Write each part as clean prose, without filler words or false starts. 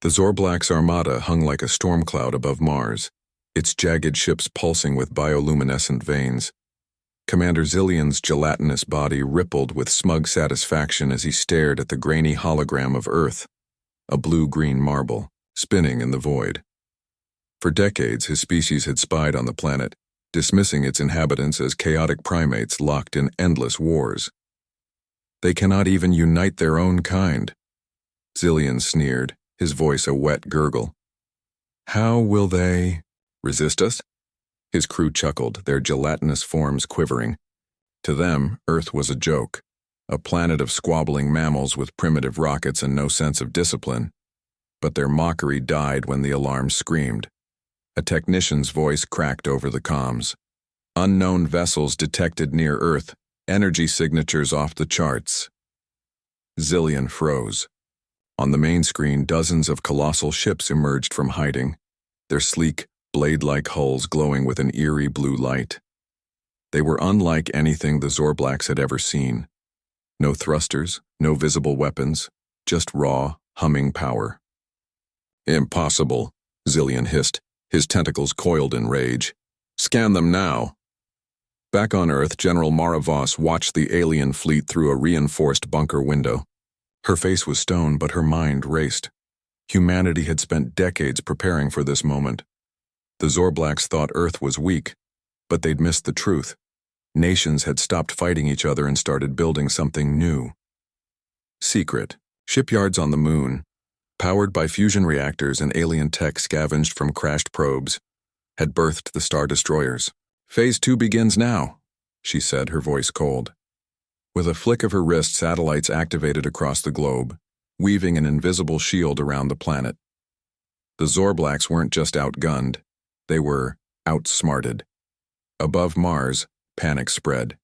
The Zorblak's armada hung like a storm cloud above Mars, its jagged ships pulsing with bioluminescent veins. Commander Zillion's gelatinous body rippled with smug satisfaction as he stared at the grainy hologram of Earth, a blue-green marble, spinning in the void. For decades, his species had spied on the planet, dismissing its inhabitants as chaotic primates locked in endless wars. They cannot even unite their own kind. Zillion sneered, his voice a wet gurgle. How will they resist us? His crew chuckled, their gelatinous forms quivering. To them, Earth was a joke, a planet of squabbling mammals with primitive rockets and no sense of discipline. But their mockery died when the alarm screamed. A technician's voice cracked over the comms. Unknown vessels detected near Earth, energy signatures off the charts. Zillion froze. On the main screen, dozens of colossal ships emerged from hiding, their sleek, blade-like hulls glowing with an eerie blue light. They were unlike anything the Zorblaks had ever seen. No thrusters, no visible weapons, just raw, humming power. Impossible, Zillion hissed, his tentacles coiled in rage. Scan them now. Back on Earth, General Mara Voss watched the alien fleet through a reinforced bunker window. Her face was stone, but her mind raced. Humanity had spent decades preparing for this moment. The Zorblaks thought Earth was weak, but they'd missed the truth. Nations had stopped fighting each other and started building something new. Secret, shipyards on the moon, powered by fusion reactors and alien tech scavenged from crashed probes, had birthed the Star Destroyers. Phase 2 begins now, she said, her voice cold. With a flick of her wrist, satellites activated across the globe, weaving an invisible shield around the planet. The Zorblaks weren't just outgunned, they were outsmarted. Above Mars, panic spread.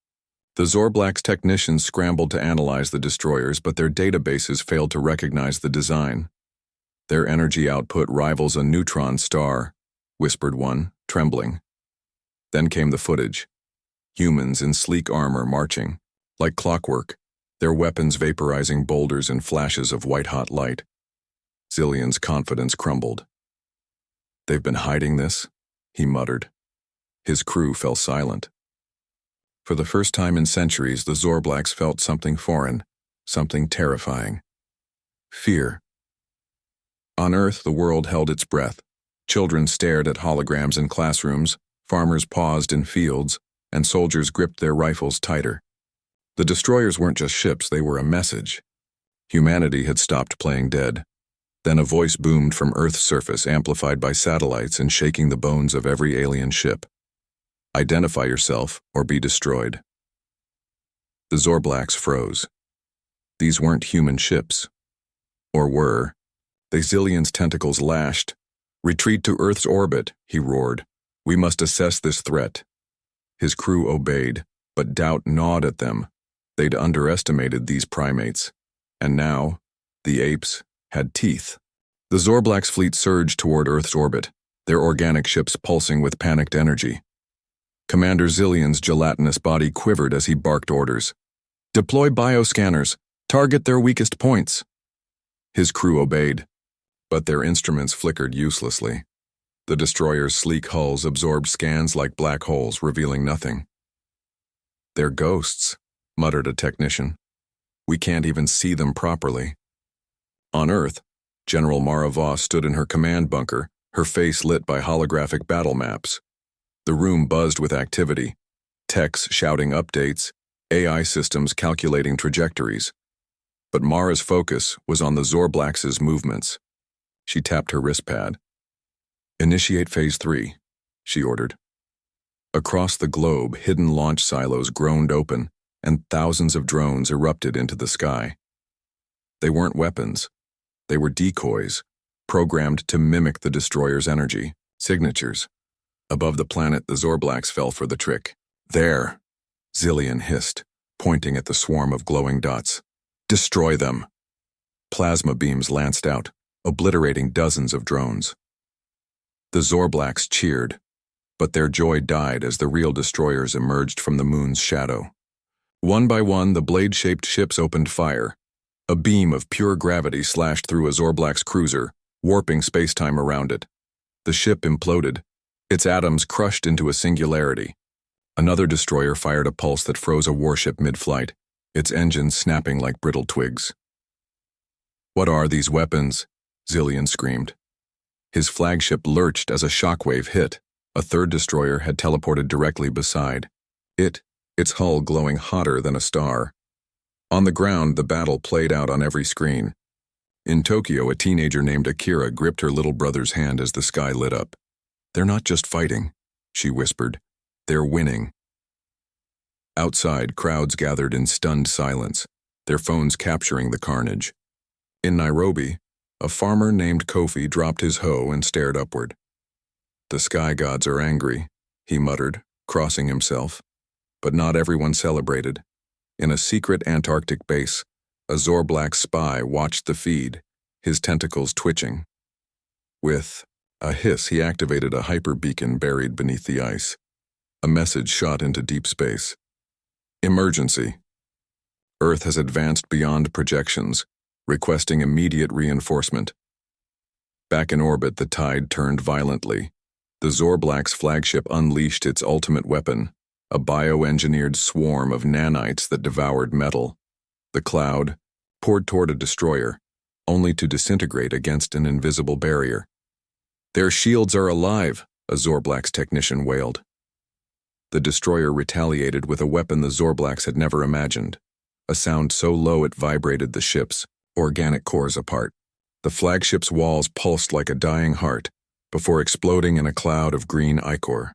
The Zorblaks' technicians scrambled to analyze the destroyers, but their databases failed to recognize the design. Their energy output rivals a neutron star, whispered one, trembling. Then came the footage. Humans in sleek armor marching, like clockwork, their weapons vaporizing boulders in flashes of white-hot light. Zillion's confidence crumbled. They've been hiding this, he muttered. His crew fell silent. For the first time in centuries, the Zorblaks felt something foreign, something terrifying. Fear. On Earth, the world held its breath. Children stared at holograms in classrooms, farmers paused in fields, and soldiers gripped their rifles tighter. The destroyers weren't just ships, they were a message. Humanity had stopped playing dead. Then a voice boomed from Earth's surface, amplified by satellites and shaking the bones of every alien ship. Identify yourself or be destroyed. The Zorblaks froze. These weren't human ships. Or were. The Zillion's tentacles lashed. Retreat to Earth's orbit, he roared. We must assess this threat. His crew obeyed, but doubt gnawed at them. They'd underestimated these primates. And now, the apes had teeth. The Zorblaks' fleet surged toward Earth's orbit, their organic ships pulsing with panicked energy. Commander Zillion's gelatinous body quivered as he barked orders. Deploy bioscanners. Target their weakest points. His crew obeyed, but their instruments flickered uselessly. The destroyer's sleek hulls absorbed scans like black holes, revealing nothing. They're ghosts, muttered a technician. We can't even see them properly. On Earth, General Mara Voss stood in her command bunker, her face lit by holographic battle maps. The room buzzed with activity, techs shouting updates, AI systems calculating trajectories. But Mara's focus was on the Zorblaks' movements. She tapped her wrist pad. Initiate Phase 3, she ordered. Across the globe, hidden launch silos groaned open, and thousands of drones erupted into the sky. They weren't weapons. They were decoys, programmed to mimic the destroyer's energy, signatures. Above the planet, the Zorblaks fell for the trick. There, Zillion hissed, pointing at the swarm of glowing dots. Destroy them. Plasma beams lanced out, obliterating dozens of drones. The Zorblaks cheered, but their joy died as the real destroyers emerged from the moon's shadow. One by one, the blade-shaped ships opened fire. A beam of pure gravity slashed through a Zorblak's cruiser, warping space-time around it. The ship imploded, its atoms crushed into a singularity. Another destroyer fired a pulse that froze a warship mid-flight, its engines snapping like brittle twigs. "What are these weapons?" Zillion screamed. His flagship lurched as a shockwave hit. A third destroyer had teleported directly beside it, its hull glowing hotter than a star. On the ground, the battle played out on every screen. In Tokyo, a teenager named Akira gripped her little brother's hand as the sky lit up. "They're not just fighting," she whispered. "They're winning." Outside, crowds gathered in stunned silence, their phones capturing the carnage. In Nairobi, a farmer named Kofi dropped his hoe and stared upward. "The sky gods are angry," he muttered, crossing himself. But not everyone celebrated. In a secret Antarctic base, a Zorblack spy watched the feed, his tentacles twitching. With a hiss, he activated a hyperbeacon buried beneath the ice. A message shot into deep space. "Emergency. Earth has advanced beyond projections, requesting immediate reinforcement." Back in orbit, the tide turned violently. The Zorblack's flagship unleashed its ultimate weapon, a bioengineered swarm of nanites that devoured metal. The cloud poured toward a destroyer, only to disintegrate against an invisible barrier. "Their shields are alive," a Zorblack's technician wailed. The destroyer retaliated with a weapon the Zorblacks had never imagined, a sound so low it vibrated the ship's organic cores apart. The flagship's walls pulsed like a dying heart, before exploding in a cloud of green ichor.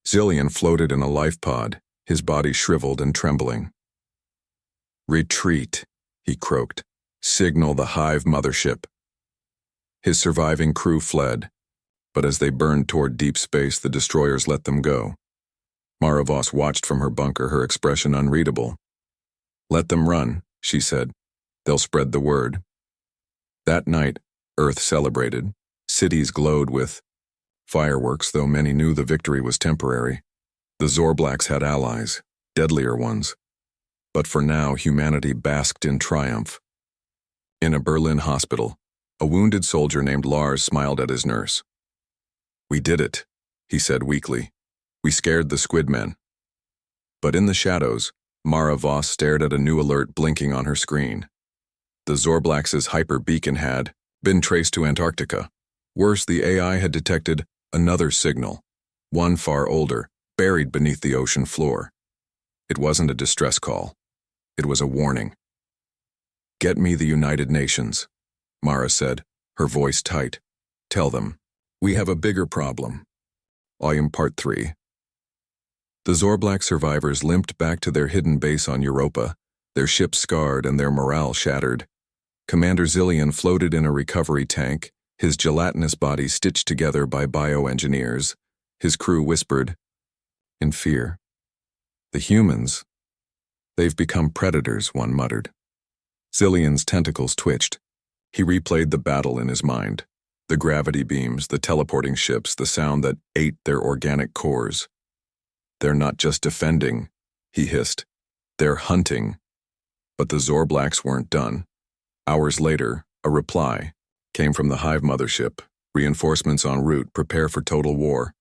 Zillion floated in a life pod, his body shriveled and trembling. "Retreat," he croaked. "Signal the Hive mothership." His surviving crew fled, but as they burned toward deep space, the destroyers let them go. Mara Voss watched from her bunker, her expression unreadable. "Let them run," she said. "They'll spread the word." That night, Earth celebrated. Cities glowed with fireworks, though many knew the victory was temporary. The Zorblacks had allies, deadlier ones. But for now, humanity basked in triumph. In a Berlin hospital, a wounded soldier named Lars smiled at his nurse. "We did it," he said weakly. "We scared the squid men." But in the shadows, Mara Voss stared at a new alert blinking on her screen. The Zorblacks' hyper beacon had been traced to Antarctica. Worse, the AI had detected another signal, one far older, buried beneath the ocean floor. It wasn't a distress call. It was a warning. "Get me the United Nations," Mara said, her voice tight. "Tell them, we have a bigger problem." Volume Part 3. The Zorblack survivors limped back to their hidden base on Europa, their ship scarred and their morale shattered. Commander Zillion floated in a recovery tank, his gelatinous body stitched together by bioengineers. His crew whispered, in fear, "The humans, they've become predators," one muttered. Zillion's tentacles twitched. He replayed the battle in his mind. The gravity beams, the teleporting ships, the sound that ate their organic cores. "They're not just defending," he hissed. "They're hunting." But the Zorblacks weren't done. Hours later, a reply came from the Hive mothership. "Reinforcements en route, prepare for total war."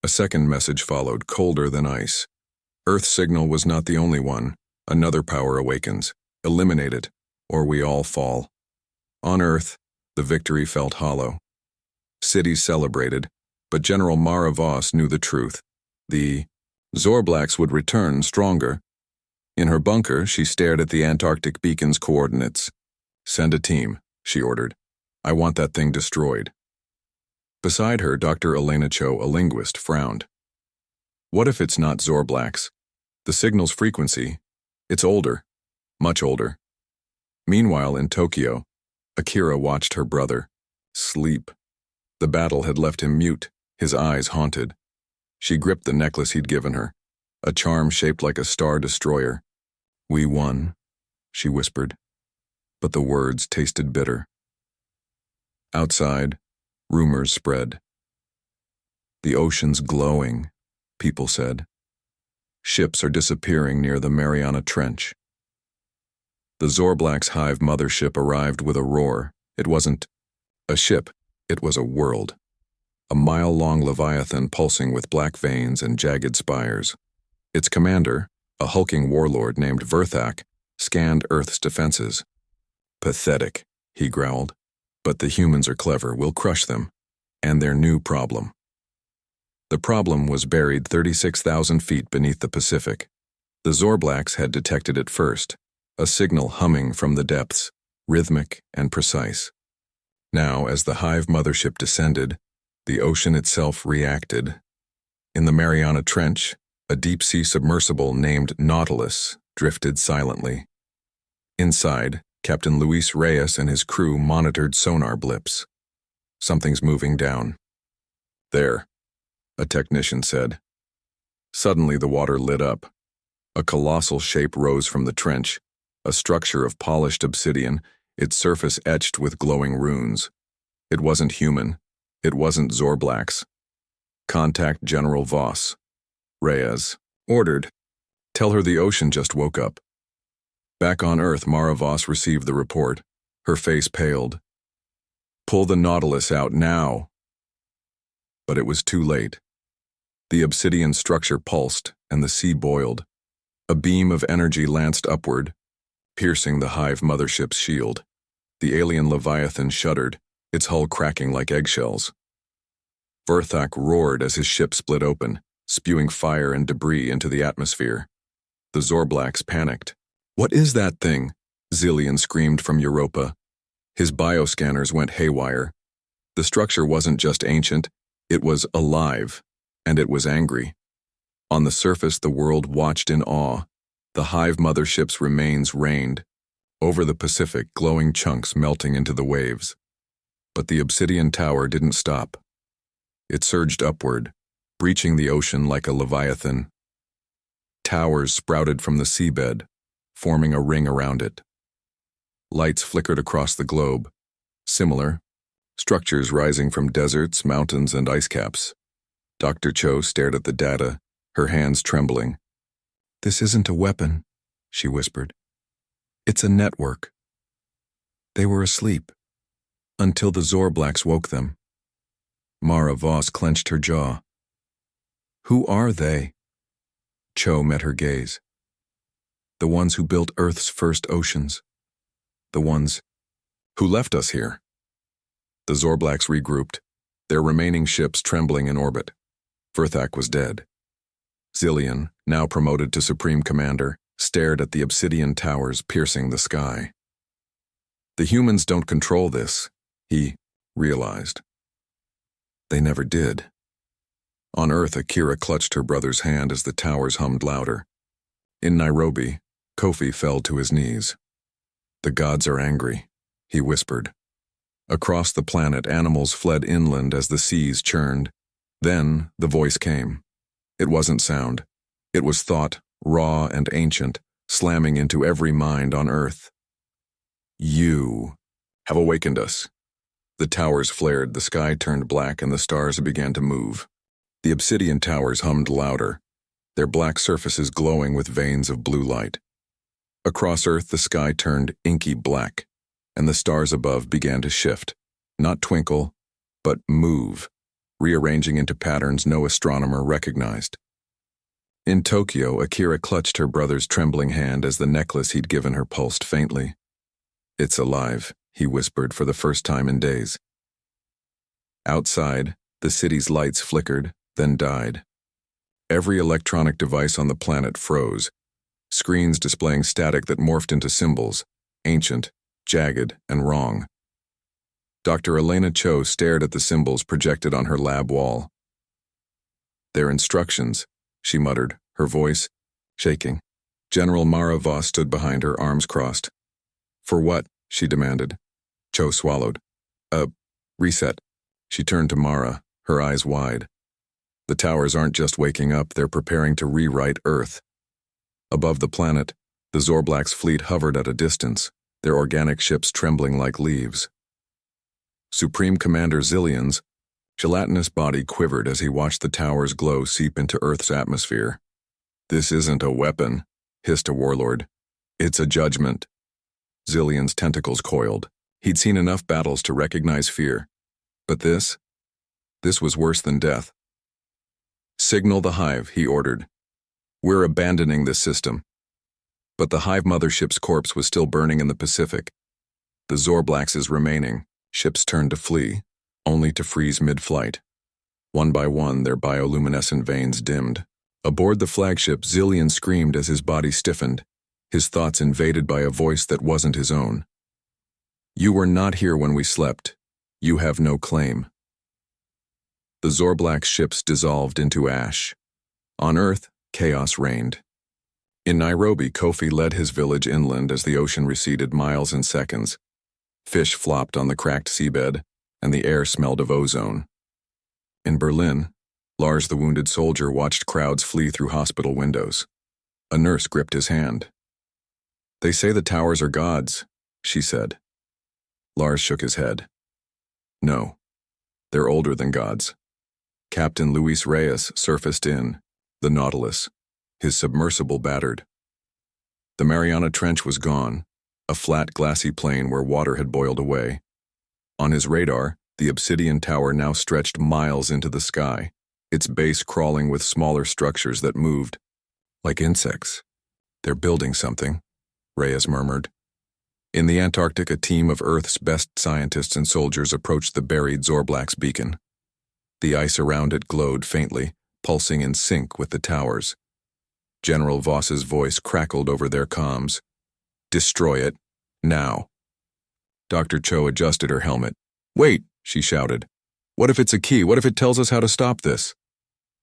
A second message followed, colder than ice. "Earth's signal was not the only one. Another power awakens. Eliminate it, or we all fall." On Earth, the victory felt hollow. Cities celebrated, but General Mara Voss knew the truth. The Zorblacks would return stronger. In her bunker, she stared at the Antarctic beacon's coordinates. "Send a team," she ordered. "I want that thing destroyed." Beside her, Dr. Elena Cho, a linguist, frowned. "What if it's not Zorblacks? The signal's frequency, it's older, much older." Meanwhile, in Tokyo, Akira watched her brother sleep. The battle had left him mute, his eyes haunted. She gripped the necklace he'd given her, a charm shaped like a star destroyer. "We won," she whispered, but the words tasted bitter. Outside, rumors spread. "The ocean's glowing," people said. "Ships are disappearing near the Mariana Trench." The Zorblack's Hive mothership arrived with a roar. It wasn't A ship. It was a world. A mile-long leviathan pulsing with black veins and jagged spires. Its commander, a hulking warlord named Verthak, scanned Earth's defenses. "Pathetic," he growled. "But the humans are clever. We'll crush them. And their new problem." The problem was buried 36,000 feet beneath the Pacific. The Zorblaks had detected it first, a signal humming from the depths, rhythmic and precise. Now, as the Hive mothership descended, the ocean itself reacted. In the Mariana Trench, a deep-sea submersible named Nautilus drifted silently. Inside, Captain Luis Reyes and his crew monitored sonar blips. "Something's moving down." "There," a technician said. Suddenly the water lit up. A colossal shape rose from the trench, a structure of polished obsidian, its surface etched with glowing runes. It wasn't human. It wasn't Zorblaks. "Contact General Voss," Reyes ordered. "Tell her the ocean just woke up." Back on Earth, Mara Voss received the report. Her face paled. "Pull the Nautilus out now." But it was too late. The obsidian structure pulsed, and the sea boiled. A beam of energy lanced upward, piercing the Hive mothership's shield. The alien Leviathan shuddered, its hull cracking like eggshells. Verthak roared as his ship split open, spewing fire and debris into the atmosphere. The Zorblaks panicked. "What is that thing?" Zillion screamed from Europa. His bioscanners went haywire. The structure wasn't just ancient, it was alive, and it was angry. On the surface, the world watched in awe. The Hive mothership's remains rained. Over the Pacific, glowing chunks melting into the waves. But the obsidian tower didn't stop. It surged upward, breaching the ocean like a leviathan. Towers sprouted from the seabed, forming a ring around it. Lights flickered across the globe, similar, structures rising from deserts, mountains, and ice caps. Dr. Cho stared at the data, her hands trembling. "This isn't a weapon," she whispered. "It's a network." They were asleep, until the Zorblaks woke them. Mara Voss clenched her jaw. "Who are they?" Cho met her gaze. "The ones who built Earth's first oceans. The ones who left us here." The Zorblaks regrouped, their remaining ships trembling in orbit. Verthak was dead. Zillion, now promoted to Supreme Commander, stared at the obsidian towers piercing the sky. "The humans don't control this," he realized. They never did. On Earth, Akira clutched her brother's hand as the towers hummed louder. In Nairobi, Kofi fell to his knees. "The gods are angry," he whispered. Across the planet, animals fled inland as the seas churned. Then the voice came. It wasn't sound. It was thought, raw and ancient, slamming into every mind on Earth. "You have awakened us." The towers flared, the sky turned black, and the stars began to move. The obsidian towers hummed louder, their black surfaces glowing with veins of blue light. Across Earth, the sky turned inky black, and the stars above began to shift, not twinkle, but move, rearranging into patterns no astronomer recognized. In Tokyo, Akira clutched her brother's trembling hand as the necklace he'd given her pulsed faintly. "It's alive," he whispered for the first time in days. Outside, the city's lights flickered, then died. Every electronic device on the planet froze, screens displaying static that morphed into symbols, ancient, jagged, and wrong. Dr. Elena Cho stared at the symbols projected on her lab wall. "They're instructions," she muttered, her voice shaking. General Mara Voss stood behind her, arms crossed. "For what?" she demanded. Cho swallowed. Reset." She turned to Mara, her eyes wide. "The towers aren't just waking up, they're preparing to rewrite Earth." Above the planet, the Zorblaks' fleet hovered at a distance, their organic ships trembling like leaves. Supreme Commander Zillion's gelatinous body quivered as he watched the tower's glow seep into Earth's atmosphere. "This isn't a weapon," hissed a warlord. "It's a judgment." Zillion's tentacles coiled. He'd seen enough battles to recognize fear. But this was worse than death. "Signal the hive," he ordered. "We're abandoning this system." But the hive mothership's corpse was still burning in the Pacific. The Zorblax's remaining ships turned to flee, only to freeze mid-flight. One by one, their bioluminescent veins dimmed. Aboard the flagship, Zillion screamed as his body stiffened, his thoughts invaded by a voice that wasn't his own. "You were not here when we slept. You have no claim." The Zorblax ships dissolved into ash. On Earth, chaos reigned. In Nairobi, Kofi led his village inland as the ocean receded miles in seconds. Fish flopped on the cracked seabed, and the air smelled of ozone. In Berlin, Lars the wounded soldier watched crowds flee through hospital windows. A nurse gripped his hand. "They say the towers are gods," she said. Lars shook his head. "No, they're older than gods." Captain Luis Reyes surfaced in the Nautilus, his submersible battered. The Mariana Trench was gone, a flat, glassy plain where water had boiled away. On his radar, the obsidian tower now stretched miles into the sky, its base crawling with smaller structures that moved like insects. "They're building something," Reyes murmured. In the Antarctic, a team of Earth's best scientists and soldiers approached the buried Zorblax beacon. The ice around it glowed faintly, pulsing in sync with the towers. General Voss's voice crackled over their comms. "Destroy it, now." Dr. Cho adjusted her helmet. "Wait," she shouted. "What if it's a key? What if it tells us how to stop this?"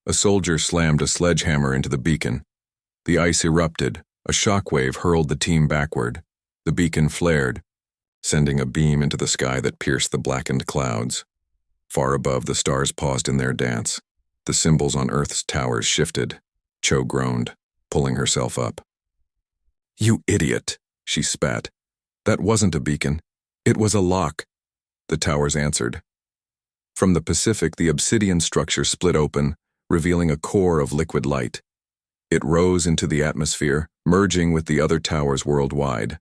A soldier slammed a sledgehammer into the beacon. The ice erupted. A shockwave hurled the team backward. The beacon flared, sending a beam into the sky that pierced the blackened clouds. Far above, the stars paused in their dance. The symbols on Earth's towers shifted. Cho groaned, pulling herself up. "You idiot," she spat. "That wasn't a beacon. It was a lock." The towers answered. From the Pacific, the obsidian structure split open, revealing a core of liquid light. It rose into the atmosphere, merging with the other towers worldwide.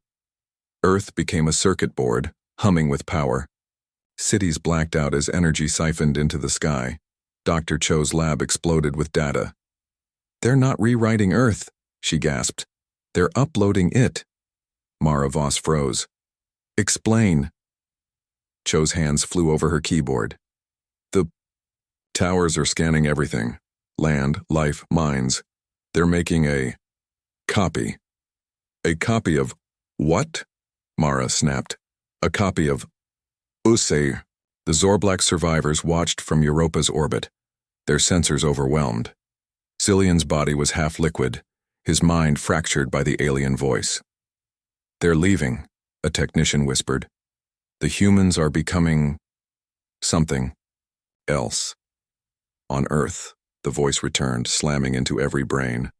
Earth became a circuit board, humming with power. Cities blacked out as energy siphoned into the sky. Dr. Cho's lab exploded with data. "They're not rewriting Earth," she gasped. "They're uploading it." Mara Voss froze. "Explain." Cho's hands flew over her keyboard. "The towers are scanning everything. Land, life, mines. They're making a copy." "A copy of what?" Mara snapped. "A copy of Usay." The Zorblax survivors watched from Europa's orbit, their sensors overwhelmed. Zillion's body was half liquid, his mind fractured by the alien voice. "They're leaving," a technician whispered. "The humans are becoming something else." On Earth, the voice returned, slamming into every brain.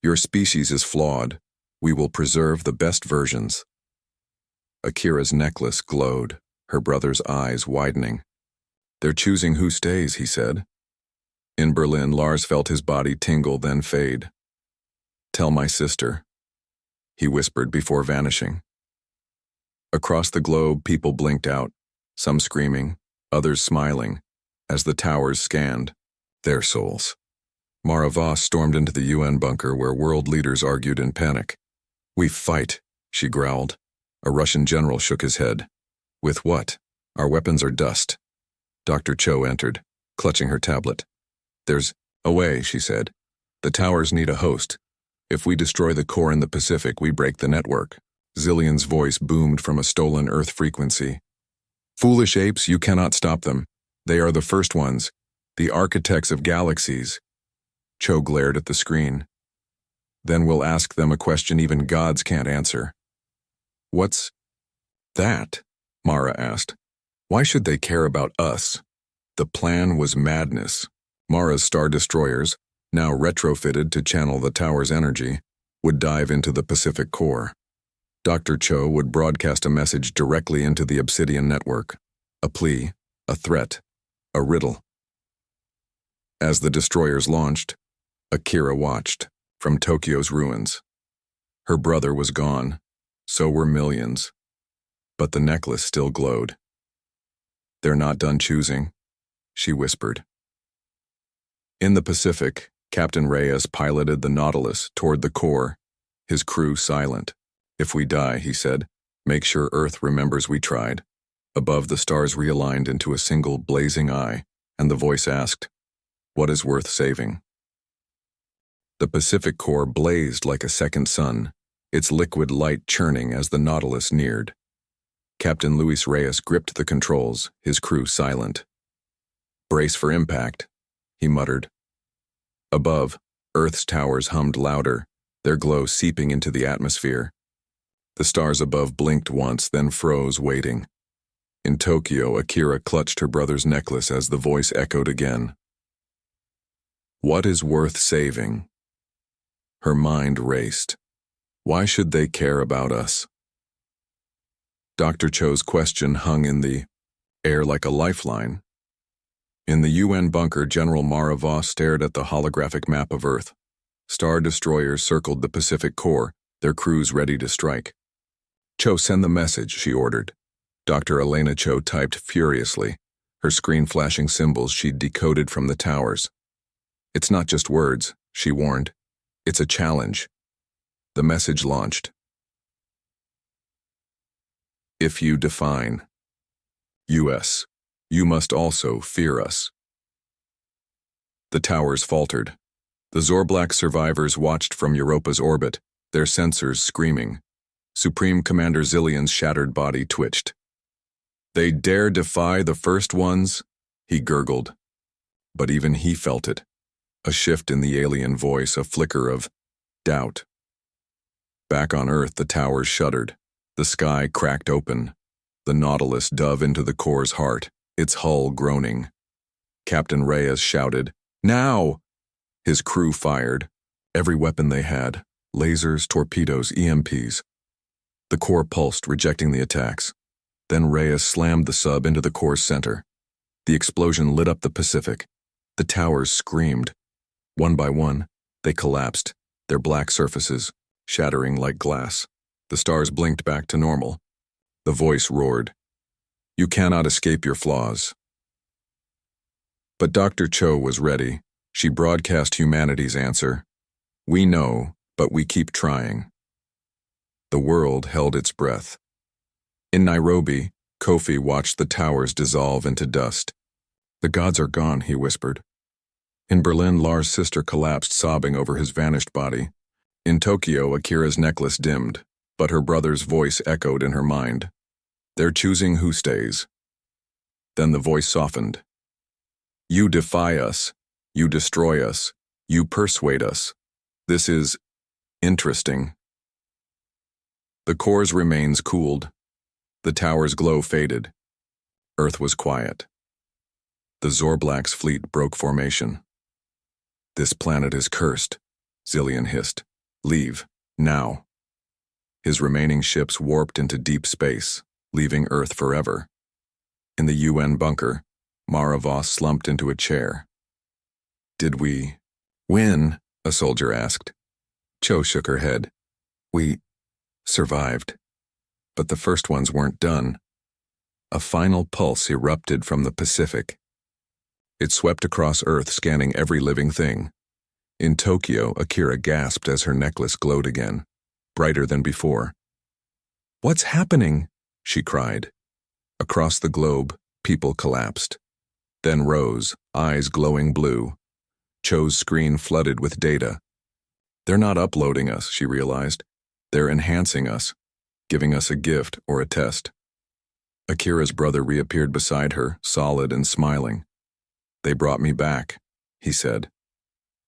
"Your species is flawed. We will preserve the best versions." Akira's necklace glowed, her brother's eyes widening. "They're choosing who stays," he said. In Berlin, Lars felt his body tingle, then fade. "Tell my sister," he whispered before vanishing. Across the globe, people blinked out, some screaming, others smiling, as the towers scanned their souls. Mara Voss stormed into the UN bunker where world leaders argued in panic. "We fight," she growled. A Russian general shook his head. "With what? Our weapons are dust." Dr. Cho entered, clutching her tablet. "There's a way," she said. "The towers need a host. If we destroy the core in the Pacific, we break the network." Zillion's voice boomed from a stolen Earth frequency. "Foolish apes, you cannot stop them. They are the first ones, the architects of galaxies." Cho glared at the screen. "Then we'll ask them a question even gods can't answer." "What's that?" Mara asked. "Why should they care about us?" The plan was madness. Mara's star destroyers, now retrofitted to channel the tower's energy, would dive into the Pacific core. Dr. Cho would broadcast a message directly into the Obsidian network. A plea, a threat, a riddle. As the destroyers launched, Akira watched from Tokyo's ruins. Her brother was gone. So were millions. but the necklace still glowed. "They're not done choosing," she whispered. In the Pacific, Captain Reyes piloted the Nautilus toward the core, his crew silent. "If we die," he said, "make sure Earth remembers we tried." Above, the stars realigned into a single blazing eye, and the voice asked, "What is worth saving?" The Pacific core blazed like a second sun, its liquid light churning as the Nautilus neared. Captain Luis Reyes gripped the controls, his crew silent. "Brace for impact," he muttered. Above, Earth's towers hummed louder, their glow seeping into the atmosphere. The stars above blinked once, then froze, waiting. In Tokyo, Akira clutched her brother's necklace as the voice echoed again. "What is worth saving?" Her mind raced. Why should they care about us? Dr. Cho's question hung in the air like a lifeline. In the UN bunker, General Mara Voss stared at the holographic map of Earth. Star destroyers circled the Pacific core, their crews ready to strike. "Cho, send the message," she ordered. Dr. Elena Cho typed furiously, her screen flashing symbols she'd decoded from the towers. "It's not just words," she warned. "It's a challenge." The message launched. "If you define US, you must also fear us." The towers faltered. The Zorblack survivors watched from Europa's orbit, their sensors screaming. Supreme Commander Zillion's shattered body twitched. "They dare defy the first ones?" he gurgled. But even he felt it. A shift in the alien voice, a flicker of doubt. Back on Earth, the towers shuddered. The sky cracked open. The Nautilus dove into the core's heart, its hull groaning. Captain Reyes shouted, "Now!" His crew fired. Every weapon they had, lasers, torpedoes, EMPs. The core pulsed, rejecting the attacks. Then Reyes slammed the sub into the core's center. The explosion lit up the Pacific. The towers screamed. One by one, they collapsed, their black surfaces shattering like glass. The stars blinked back to normal. The voice roared, "You cannot escape your flaws." But Dr. Cho was ready. She broadcast humanity's answer. "We know, but we keep trying." The world held its breath. In Nairobi, Kofi watched the towers dissolve into dust. "The gods are gone," he whispered. In Berlin, Lars' sister collapsed, sobbing over his vanished body. In Tokyo, Akira's necklace dimmed, but her brother's voice echoed in her mind. "They're choosing who stays." Then the voice softened. "You defy us. You destroy us. You persuade us. This is interesting." The core's remains cooled. The tower's glow faded. Earth was quiet. The Zorblack's fleet broke formation. "This planet is cursed," Zillion hissed. "Leave, now." His remaining ships warped into deep space, leaving Earth forever. In the UN bunker, Mara Voss slumped into a chair. "Did we win?" a soldier asked. Cho shook her head. "We survived. But the first ones weren't done." A final pulse erupted from the Pacific. It swept across Earth, scanning every living thing. In Tokyo, Akira gasped as her necklace glowed again, brighter than before. "What's happening?" she cried. Across the globe, people collapsed. Then rose, eyes glowing blue. Cho's screen flooded with data. "They're not uploading us," she realized. "They're enhancing us, giving us a gift or a test." Akira's brother reappeared beside her, solid and smiling. "They brought me back," he said.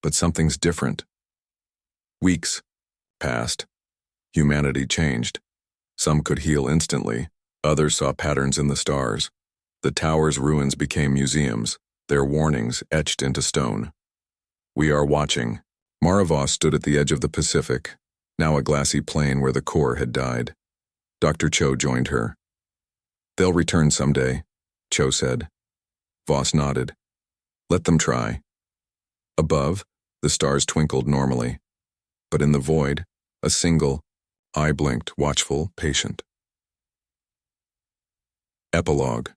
"But something's different." Weeks passed. Humanity changed. Some could heal instantly. Others saw patterns in the stars. The tower's ruins became museums, their warnings etched into stone. "We are watching." Mara Voss stood at the edge of the Pacific, now a glassy plain where the core had died. Dr. Cho joined her. "They'll return someday," Cho said. Voss nodded. "Let them try." Above, the stars twinkled normally. But in the void, a single eye blinked, watchful, patient. Epilogue.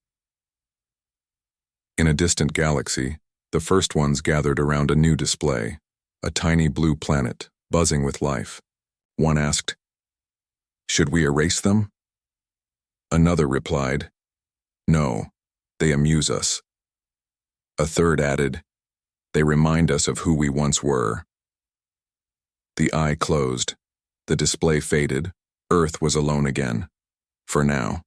In a distant galaxy, the first ones gathered around a new display, a tiny blue planet, buzzing with life. One asked, "Should we erase them?" Another replied, "No, they amuse us." A third added, "They remind us of who we once were." The eye closed. The display faded. Earth was alone again. For now.